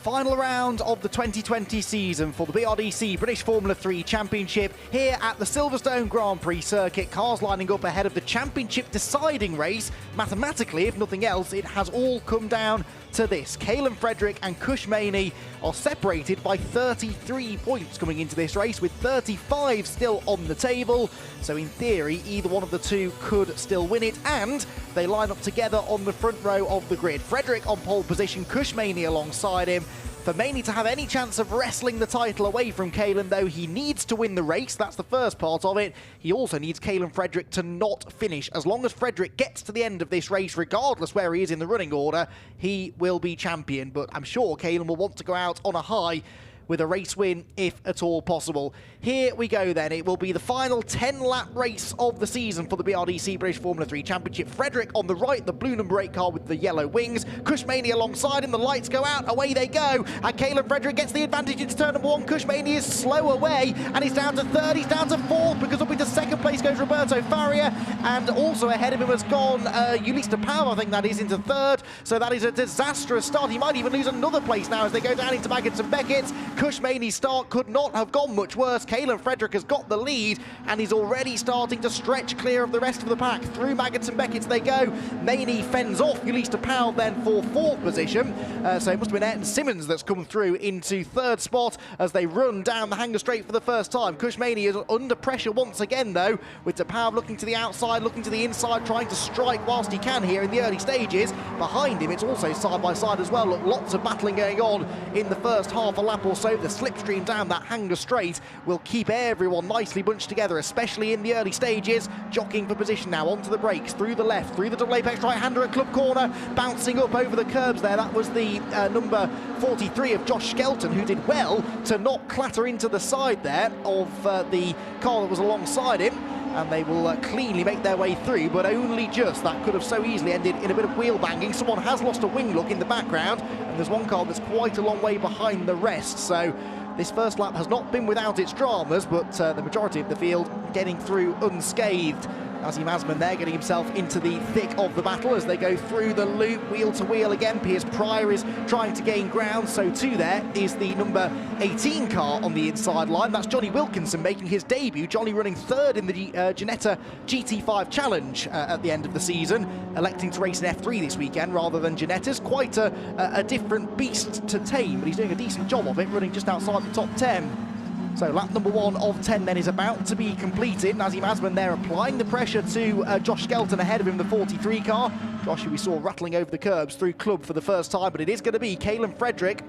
final round of the 2020 season for the BRDC British F3 Championship here at the Silverstone Grand Prix circuit. Cars lining up ahead of the championship deciding race. Mathematically, if nothing else, it has all come down to this. Caolan Frederick and Cush Maney are separated by 33 points coming into this race, with 35 still on the table. So in theory, either one of the two could still win it, and they line up together on the front row of the grid. Frederick on pole position, Cush Maney alongside him. For Maney to have any chance of wrestling the title away from Caolan, though, he needs to win the race. That's the first part of it. He also needs Caolan Frederick to not finish. As long as Frederick gets to the end of this race, regardless where he is in the running order, he will be champion. But I'm sure Caolan will want to go out on a high with a race win, if at all possible. Here we go then. It will be the final 10-lap race of the season for the BRDC British F3 Championship. Frederick on the right, the blue number 8 car with the yellow wings. Cush Maney alongside him, the lights go out, away they go. And Caolan Frederick gets the advantage into turn number 1. Cush Maney is slow away, and he's down to third, he's down to fourth, because up into second place goes Roberto Faria, and also ahead of him has gone Ulista Powell, I think that is, into third. So that is a disastrous start. He might even lose another place now as they go down into Maggotts and Beckett's. Cush Maney's start could not have gone much worse. Caolan Frederick has got the lead, and he's already starting to stretch clear of the rest of the pack. Through Maggotts and Beckett's they go. Maney fends off Ulista Powell then for fourth position. So it must have been Ayrton Simmons that's come through into third spot as they run down the hanger straight for the first time. Cush Maney is under pressure once again, though, with Powell looking to the outside, looking to the inside, trying to strike whilst he can here in the early stages. Behind him, it's also side by side as well. Look, lots of battling going on in the first half a lap or so. The slipstream down that hanger straight will keep everyone nicely bunched together, especially in the early stages. Jockeying for position now, onto the brakes, through the left, through the double apex right-hander at club corner, bouncing up over the curbs there. That was the number 43 of Josh Skelton, who did well to not clatter into the side there of the car that was alongside him. And they will cleanly make their way through, but only just. That could have so easily ended in a bit of wheel banging. Someone has lost a wing look in the background, and there's one car that's quite a long way behind the rest. So this first lap has not been without its dramas, but the majority of the field getting through unscathed. Azim Azman there getting himself into the thick of the battle as they go through the loop, wheel to wheel again. Piers Pryor is trying to gain ground, so too there is the number 18 car on the inside line. That's Johnny Wilkinson making his debut. Johnny running third in the Ginetta GT5 Challenge at the end of the season, electing to race in F3 this weekend rather than Ginetta's. Quite a different beast to tame, but he's doing a decent job of it, running just outside the top 10. So lap number 1 of 10 then is about to be completed. Azim Azman there applying the pressure to Josh Skelton ahead of him, the 43 car. Josh, who we saw rattling over the curbs through club for the first time, but it is going to be Caolan Frederick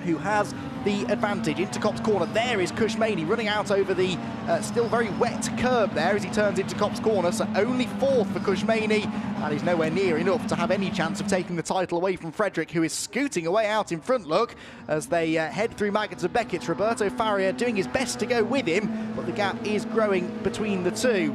who has the advantage. Into Copse Corner, there is Cush Maney running out over the still very wet curb there as he turns into Copse Corner, so only fourth for Cush Maney. That is nowhere near enough to have any chance of taking the title away from Frederick, who is scooting away out in front, look, as they head through Maggotts and Beckett's. Roberto Faria doing his best to go with him, but the gap is growing between the two.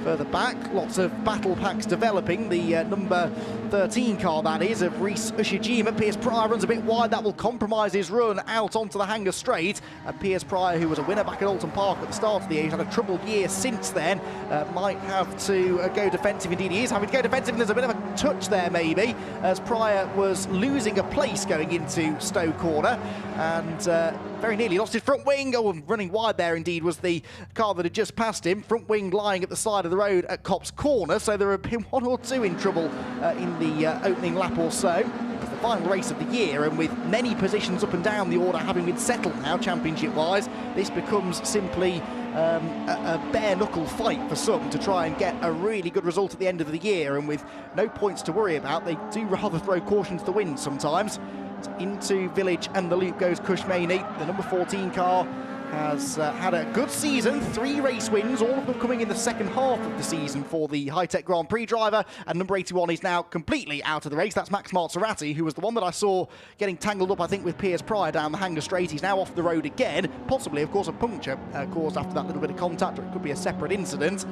Further back, lots of battle packs developing. The number 13 car, that is, of Reese Ushijima. Piers Pryor runs a bit wide. That will compromise his run out onto the hanger straight. And Piers Pryor, who was a winner back at Alton Park at the start of the year, he's had a troubled year since then, might have to go defensive. Indeed, he is having to go defensive, and there's a bit of a touch there, maybe, as Pryor was losing a place going into Stowe Corner, and very nearly lost his front wing. Oh, and running wide there, indeed, was the car that had just passed him. Front wing lying at the side of the road at Copse Corner, so there have been one or two in trouble in the opening lap or so. It's the final race of the year, and with many positions up and down the order having been settled now, championship-wise, this becomes simply a bare-knuckle fight for some to try and get a really good result at the end of the year. And with no points to worry about, they do rather throw caution to the wind sometimes. Into Village and the loop goes Cush Maney. The number 14 car has had a good season, 3 race wins, all of them coming in the second half of the season for the high-tech Grand Prix driver, and number 81 is now completely out of the race. That's Max Marzarati, who was the one that I saw getting tangled up, I think, with Piers Pryor down the hanger straight. He's now off the road again, possibly, of course, a puncture caused after that little bit of contact, or it could be a separate incident.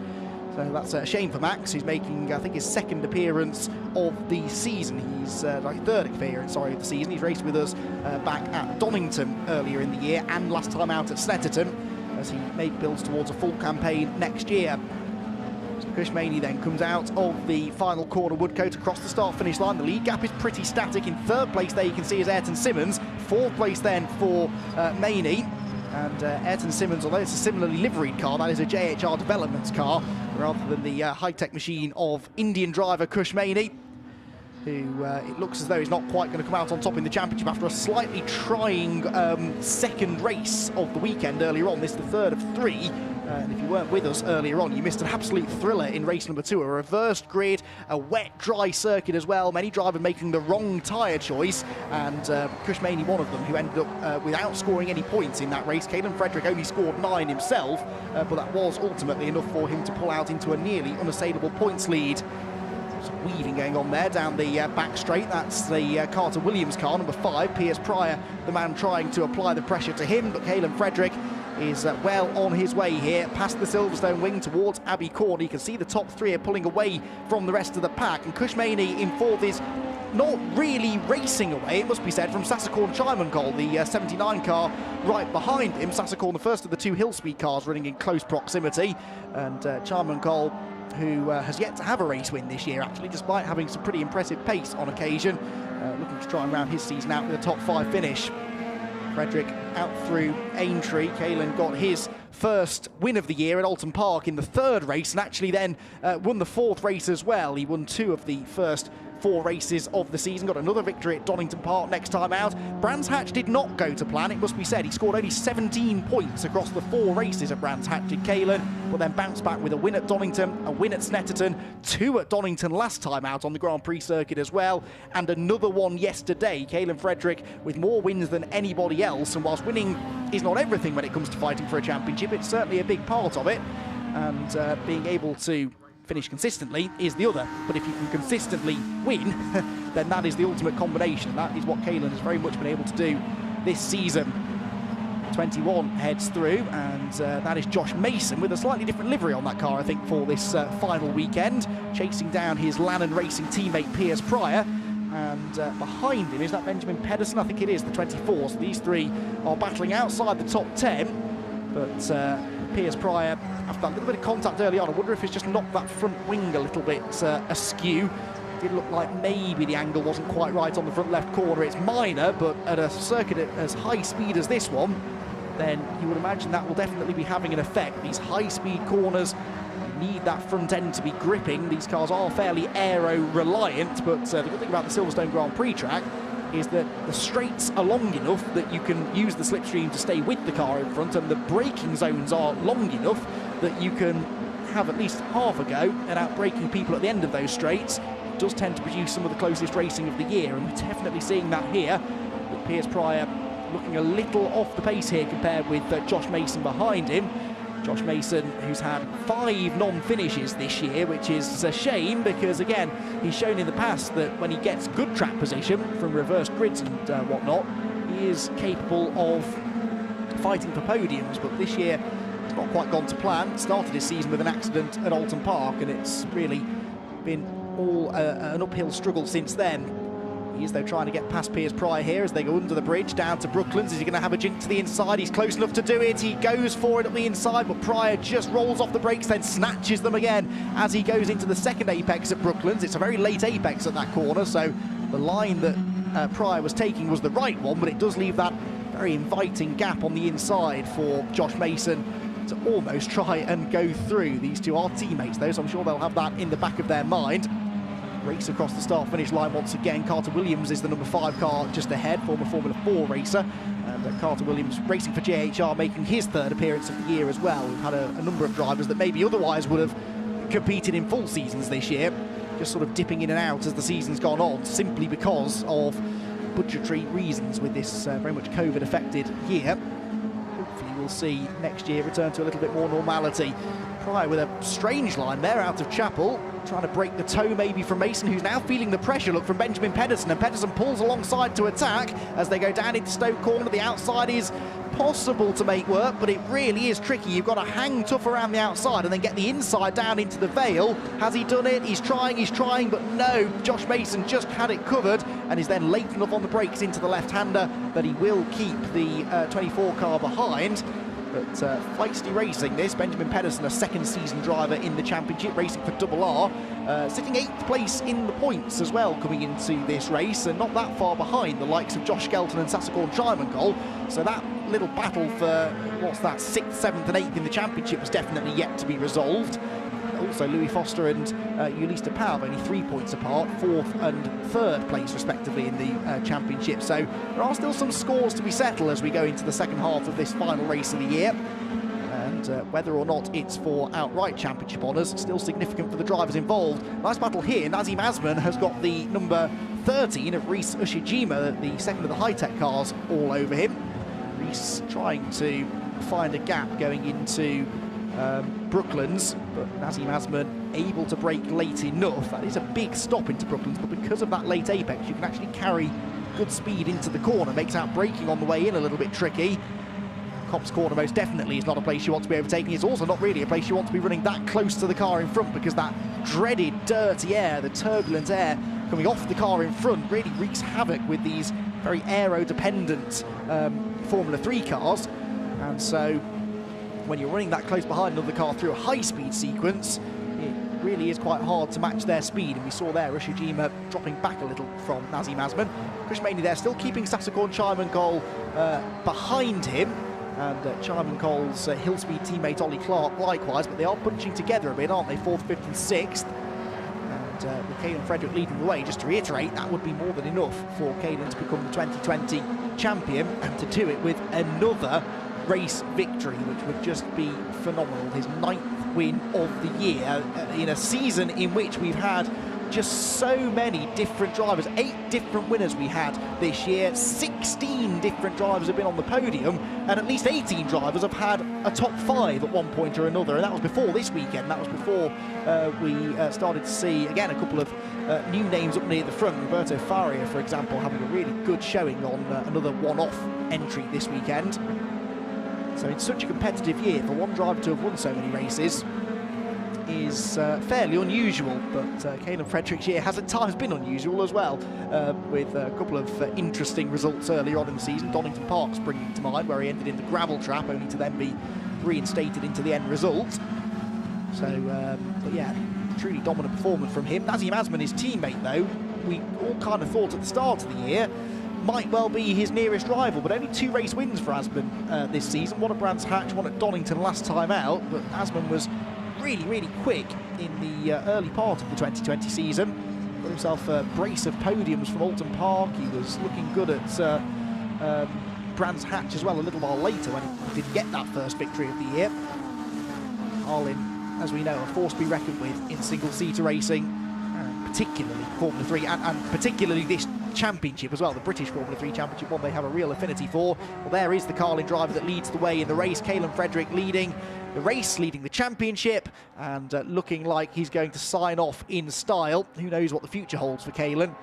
So that's a shame for Max. He's making, I think, his second appearance of the season. He's like third appearance, sorry, of the season. He's raced with us back at Donington earlier in the year, and last time out at Snetterton, as he builds towards a full campaign next year. So Cush Maney then comes out of the final corner, Woodcote across the start-finish line. The lead gap is pretty static. In third place there you can see is Ayrton Simmons. fourth place then for Maney. And Ayrton Simmons, although it's a similarly liveried car, that is a JHR Developments car, rather than the high-tech machine of Indian driver Kush Maney, who it looks as though he's not quite going to come out on top in the championship after a slightly trying second race of the weekend earlier on. This is the third of three. And if you weren't with us earlier on, you missed an absolute thriller in race number 2. A reversed grid, a wet, dry circuit as well. Many drivers making the wrong tyre choice. And Kush Maney, one of them, who ended up without scoring any points in that race. Caelan Frederick only scored 9 himself, but that was ultimately enough for him to pull out into a nearly unassailable points lead. Some weaving going on there down the back straight. That's the Carter Williams car, number 5. Piers Pryor, the man trying to apply the pressure to him, but Caelan Frederick is well on his way here, past the Silverstone wing towards Abbey Court. You can see the top 3 are pulling away from the rest of the pack, and Kush Maney in fourth is not really racing away, it must be said, from Sassacorn Chimancol, the 79 car right behind him. Sassacorn, the first of the 2 hill speed cars running in close proximity, and Chimancol, who has yet to have a race win this year, actually, despite having some pretty impressive pace on occasion, looking to try and round his season out with a top 5 finish. Frederick out through Aintree. Caelan got his first win of the year at Alton Park in the 3rd race, and actually then won the 4th race as well. He won 2 of the first 4 races of the season, got another victory at Donington Park next time out. Brands Hatch did not go to plan, it must be said. He scored only 17 points across the 4 races at Brands Hatch, did Caelan, but then bounced back with a win at Donington, a win at Snetterton, 2 at Donington last time out on the Grand Prix circuit as well, and another one yesterday. Caelan Frederick with more wins than anybody else, and whilst winning is not everything when it comes to fighting for a championship, it's certainly a big part of it, and being able to finish consistently is the other. But if you can consistently win, then that is the ultimate combination. That is what Caelan has very much been able to do this season. 21 heads through, and that is Josh Mason with a slightly different livery on that car, I think, for this final weekend, chasing down his Lannon Racing teammate Piers Pryor. And behind him, is that Benjamin Pedersen? I think it is, the 24. So these 3 are battling outside the top 10, but Piers Pryor, after that little bit of contact early on, I wonder if it's just knocked that front wing a little bit askew. It did look like maybe the angle wasn't quite right on the front left corner. It's minor, but at a circuit at as high speed as this one, then you would imagine that will definitely be having an effect. These high-speed corners, you need that front end to be gripping. These cars are fairly aero-reliant, but the good thing about the Silverstone Grand Prix track is that the straights are long enough that you can use the slipstream to stay with the car in front, and the braking zones are long enough that you can have at least half a go at outbraking people at the end of those straights. It does tend to produce some of the closest racing of the year, and we're definitely seeing that here. But Piers Pryor looking a little off the pace here compared with Josh Mason behind him. Josh Mason, who's had 5 non-finishes this year, which is a shame because, again, he's shown in the past that when he gets good track position from reversed grids and whatnot, he is capable of fighting for podiums. But this year, it's not quite gone to plan. Started his season with an accident at Alton Park, and it's really been all an uphill struggle since then. He is, though, trying to get past Piers Pryor here as they go under the bridge down to Brooklands. Is he going to have a jink to the inside? He's close enough to do it. He goes for it at the inside, but Pryor just rolls off the brakes, then snatches them again as he goes into the second apex at Brooklands. It's a very late apex at that corner, so the line that Pryor was taking was the right one, but it does leave that very inviting gap on the inside for Josh Mason to almost try and go through. These 2 are teammates, though, so I'm sure they'll have that in the back of their mind. Race across the start-finish line once again. Carter Williams is the number 5 car just ahead, former Formula 4 racer. And Carter Williams racing for JHR, making his 3rd appearance of the year as well. We've had a number of drivers that maybe otherwise would have competed in full seasons this year, just sort of dipping in and out as the season's gone on, simply because of budgetary reasons with this very much COVID-affected year. Hopefully we'll see next year return to a little bit more normality. Pryor with a strange line there out of Chapel, trying to break the toe maybe from Mason, who's now feeling the pressure, look, from Benjamin Pedersen, and Pedersen pulls alongside to attack as they go down into Stoke Corner. The outside is possible to make work, but it really is tricky. You've got to hang tough around the outside and then get the inside down into the Vale. Has he done it? He's trying, but no. Josh Mason just had it covered and is then late enough on the brakes into the left-hander that he will keep the 24 car behind. But feisty racing this. Benjamin Pedersen, a second season driver in the championship, racing for Double R, sitting 8th place in the points as well coming into this race, and not that far behind the likes of Josh Skelton and Sasagorn Chimankol. So that little battle for, what's that, 6th, 7th and 8th in the championship was definitely yet to be resolved. Also, Louis Foster and Ulysse de Pauw only 3 points apart, 4th and 3rd place respectively in the championship. So there are still some scores to be settled as we go into the second half of this final race of the year. And whether or not it's for outright championship honours, still significant for the drivers involved. Nice battle here. Nazim Azman has got the number 13 of Rhys Ushijima, the second of the high-tech cars, all over him. Rhys trying to find a gap going into Brooklands, but Nazim Azman able to brake late enough. That is a big stop into Brooklands, but because of that late apex, you can actually carry good speed into the corner. Makes out braking on the way in a little bit tricky. Copse Corner most definitely is not a place you want to be overtaking. It's also not really a place you want to be running that close to the car in front, because that dreaded dirty air, the turbulent air coming off the car in front, really wreaks havoc with these very aero-dependent Formula 3 cars. And so when you're running that close behind another car through a high-speed sequence, it really is quite hard to match their speed. And we saw there Ushijima dropping back a little from Nazim Azman. Kushmani there still keeping Sasagorn Chimankol behind him, and Chimankol's hill speed teammate Ollie Clark likewise, but they are bunching together a bit, aren't they? 4th, 5th and 6th. And with Caelan Frederick leading the way, just to reiterate, that would be more than enough for Caelan to become the 2020 champion, and to do it with another race victory, which would just be phenomenal. His 9th win of the year in a season in which we've had just so many different drivers. 8 different winners we had this year, 16 different drivers have been on the podium, and at least 18 drivers have had a top 5 at one point or another, and that was before this weekend. That was before we started to see again a couple of new names up near the front. Roberto Faria, for example, having a really good showing on another one-off entry this weekend. So in such a competitive year, for one driver to have won so many races is fairly unusual, but Caelan Frederick's year has at times been unusual as well, with a couple of interesting results earlier on in the season. Donington Park springing to mind, where he ended in the gravel trap, only to then be reinstated into the end result. So, but yeah, truly dominant performance from him. Nazim Azman, his teammate, though, we all kind of thought at the start of the year might well be his nearest rival, but only 2 race wins for Azman this season. One at Brands Hatch, one at Donington last time out, but Azman was really quick in the early part of the 2020 season. Got himself a brace of podiums from Alton Park. He was looking good at Brands Hatch as well a little while later, when he did get that first victory of the year. Carlin, as we know, a force to be reckoned with in single-seater racing, particularly Formula 3, and particularly this championship as well, the British Formula 3 Championship, one they have a real affinity for. Well, there is the Carlin driver that leads the way in the race. Caelan Frederick leading the race, leading the championship, and looking like he's going to sign off in style. Who knows what the future holds for Caelan,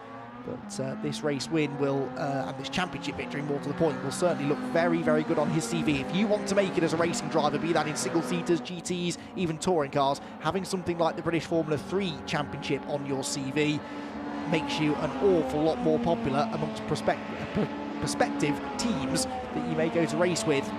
but this race win will, and this championship victory, more to the point, will certainly look very good on his CV. If you want to make it as a racing driver, be that in single-seaters, GTs, even touring cars, having something like the British Formula 3 Championship on your CV makes you an awful lot more popular amongst prospective teams that you may go to race with.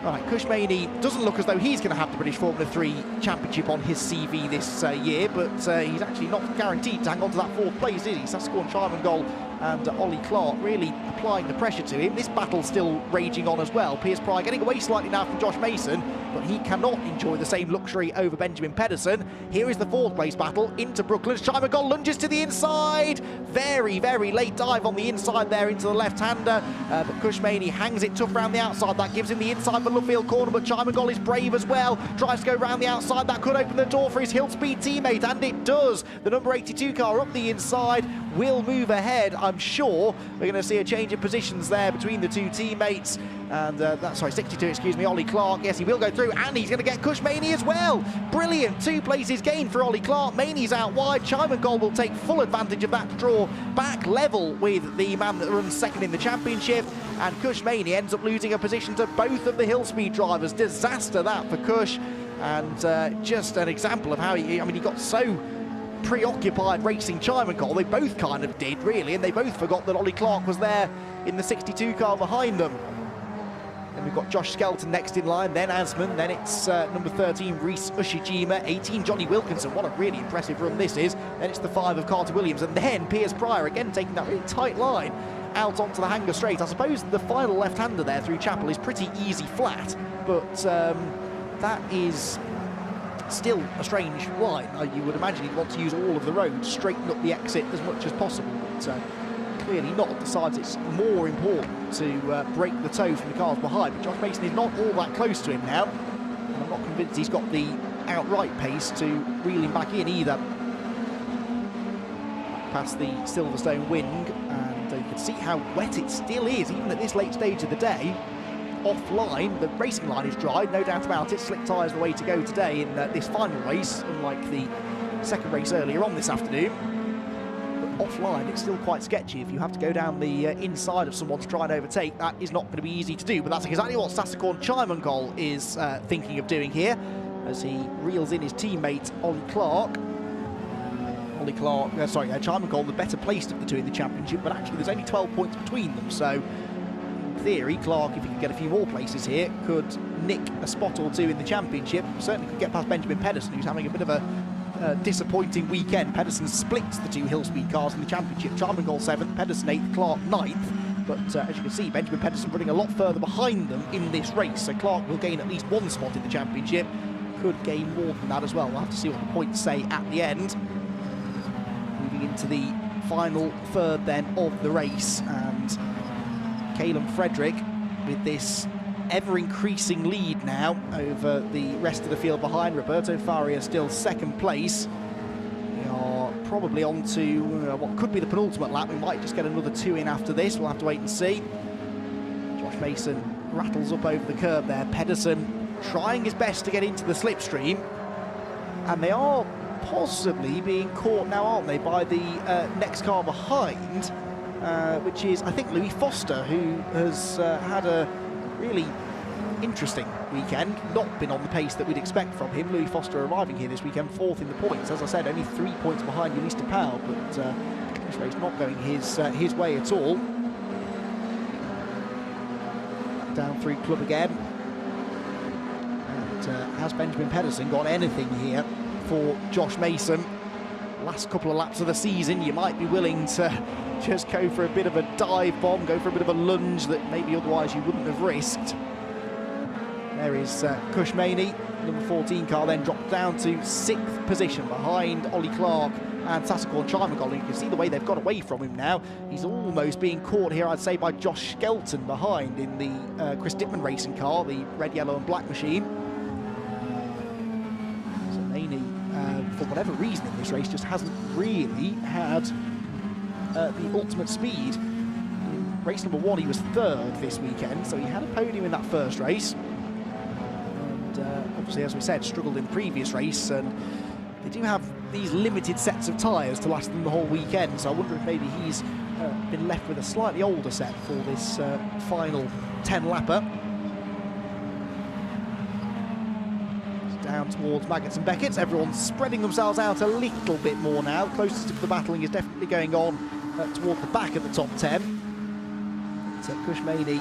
Right, Kushmani doesn't look as though he's going to have the British Formula 3 Championship on his CV this year, but he's actually not guaranteed to hang on to that 4th place, is he? Sasagorn Chimankol and Ollie Clark really applying the pressure to him. This battle's still raging on as well. Piers Pry getting away slightly now from Josh Mason, but he cannot enjoy the same luxury over Benjamin Pedersen. Here is the 4th place battle into Brooklands. Chimankol lunges to the inside. Very late dive on the inside there into the left-hander, but Kushmani hangs it tough round the outside. That gives him the inside for Luffield Corner, but Chimankol is brave as well. Tries to go round the outside. That could open the door for his hill speed teammate, and it does. The number 82 car up the inside will move ahead. I'm sure we're going to see a change in positions there between the 2 teammates. And that's, sorry, 62, excuse me, Ollie Clark. Yes, he will go through, and he's going to get Kushmani as well. Brilliant, 2 places gained for Ollie Clark. Maney's out wide. Chimankol will take full advantage of that draw back level with the man that runs 2nd in the championship. And Kushmani ends up losing a position to both of the hill speed drivers. Disaster that for Kush. And just an example of how he got so preoccupied racing Chimankol. They both kind of did, really, and they both forgot that Ollie Clark was there in the 62 car behind them. Then we've got Josh Skelton next in line, then Asman, then it's number 13, Reese Ushijima, 18, Johnny Wilkinson. What a really impressive run this is. Then it's the 5 of Carter Williams, and then Piers Pryor, again taking that really tight line out onto the hanger straight. I suppose the final left-hander there through Chapel is pretty easy flat, but that is still a strange line. You would imagine he'd want to use all of the road, straighten up the exit as much as possible, but clearly not. Decides it's more important to break the toe from the cars behind. But Josh Mason is not all that close to him now, and I'm not convinced he's got the outright pace to reel him back in either. Past the Silverstone wing, and you can see how wet it still is, even at this late stage of the day. Offline, the racing line is dry, no doubt about it. Slick tyres the way to go today in this final race, unlike the second race earlier on this afternoon. But offline, it's still quite sketchy. If you have to go down the inside of someone to try and overtake, that is not going to be easy to do. But that's exactly what Sassakorn Chiemengol is thinking of doing here, as he reels in his teammate Ollie Clark. Chiemengol, the better placed of the two in the championship, but actually there's only 12 points between them, so in theory, Clark, if he could get a few more places here, could nick a spot or two in the championship. Certainly could get past Benjamin Pedersen, who's having a bit of a disappointing weekend. Pedersen splits the two hill-speed cars in the championship. Chiemengol 7th, Pedersen 8th, Clark 9th. But as you can see, Benjamin Pedersen running a lot further behind them in this race, so Clark will gain at least one spot in the championship. Could gain more than that as well. We'll have to see what the points say at the end. Moving into the final third then of the race, and Calum Frederick with this ever-increasing lead now over the rest of the field behind. Roberto Faria still second place. We are probably on to what could be the penultimate lap. We might just get another 2 in after this. We'll have to wait and see. Josh Mason rattles up over the curb there. Pedersen trying his best to get into the slipstream, and they are possibly being caught now, aren't they, by the next car behind, which is, I think, Louis Foster, who has had a really interesting weekend, not been on the pace that we'd expect from him. Louis Foster arriving here this weekend 4th in the points. As I said, only 3 points behind Ulista Powell, but this race not going his way at all. Down through club again. And has Benjamin Pedersen got anything here for Josh Mason? Last couple of laps of the season, you might be willing to just go for a bit of a dive bomb, go for a bit of a lunge that maybe otherwise you wouldn't have risked. There is Kushmani, number 14 car, then dropped down to 6th position behind Ollie Clark and Sassakorn Chiemengol. You can see the way they've got away from him now. He's almost being caught here, I'd say, by Josh Skelton behind in the Chris Dittman racing car, the red, yellow and black machine. So Maney, for whatever reason in this race, just hasn't really had the ultimate speed. In race number 1, he was 3rd this weekend, so he had a podium in that first race. And obviously, as we said, struggled in the previous race, and they do have these limited sets of tyres to last them the whole weekend, so I wonder if maybe he's been left with a slightly older set for this final 10-lapper. Down towards Maggots and Beckett's. Everyone's spreading themselves out a little bit more now. Closest to the battling is definitely going on toward the back of the top 10. So Kushmani,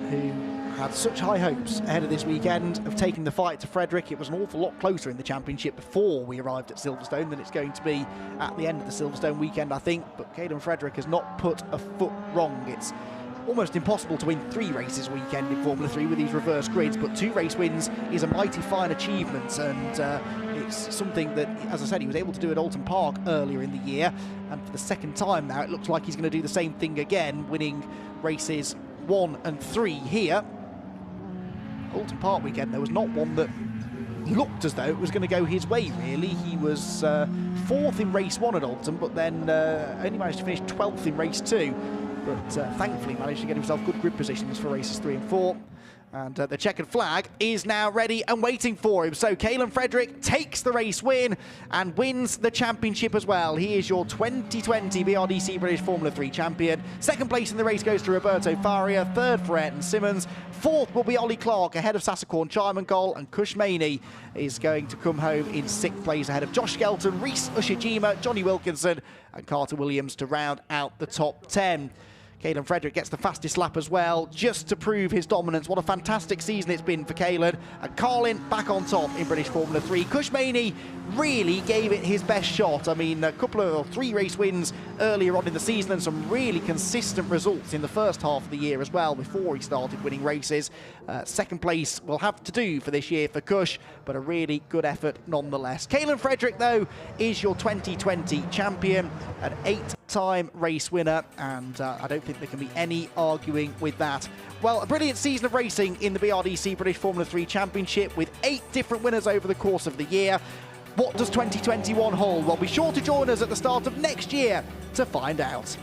who had such high hopes ahead of this weekend of taking the fight to Frederick. It was an awful lot closer in the championship before we arrived at Silverstone than it's going to be at the end of the Silverstone weekend, I think. But Caden Frederick has not put a foot wrong. It's almost impossible to win 3 races a weekend in Formula 3 with these reverse grids, but 2 race wins is a mighty fine achievement, and it's something that, as I said, he was able to do at Alton Park earlier in the year, and for the second time now it looks like he's going to do the same thing again, winning races 1 and 3 here. Alton Park weekend, there was not one that looked as though it was going to go his way, really. He was 4th in race 1 at Alton, but then only managed to finish 12th in race 2. But thankfully managed to get himself good grid positions for races 3 and 4. And the checkered flag is now ready and waiting for him. So Calum Frederick takes the race win and wins the championship as well. He is your 2020 BRDC British Formula 3 champion. 2nd place in the race goes to Roberto Faria. 3rd for Ayrton Simmons. 4th will be Ollie Clark ahead of Sassakorn Chiemengol, and Kushmani is going to come home in 6th place ahead of Josh Skelton, Reese Ushijima, Johnny Wilkinson and Carter Williams to round out the top 10. Caelan Frederick gets the fastest lap as well, just to prove his dominance. What a fantastic season it's been for Caelan. And Carlin back on top in British Formula 3. Cushmaney really gave it his best shot. I mean, a couple of 3 race wins earlier on in the season and some really consistent results in the first half of the year as well before he started winning races. Second place will have to do for this year for Cush, but a really good effort nonetheless. Caelan Frederick, though, is your 2020 champion, an 8-time race winner, and I don't think there can be any arguing with that. Well, a brilliant season of racing in the BRDC British Formula 3 Championship with 8 different winners over the course of the year. What does 2021 hold? Well, be sure to join us at the start of next year to find out.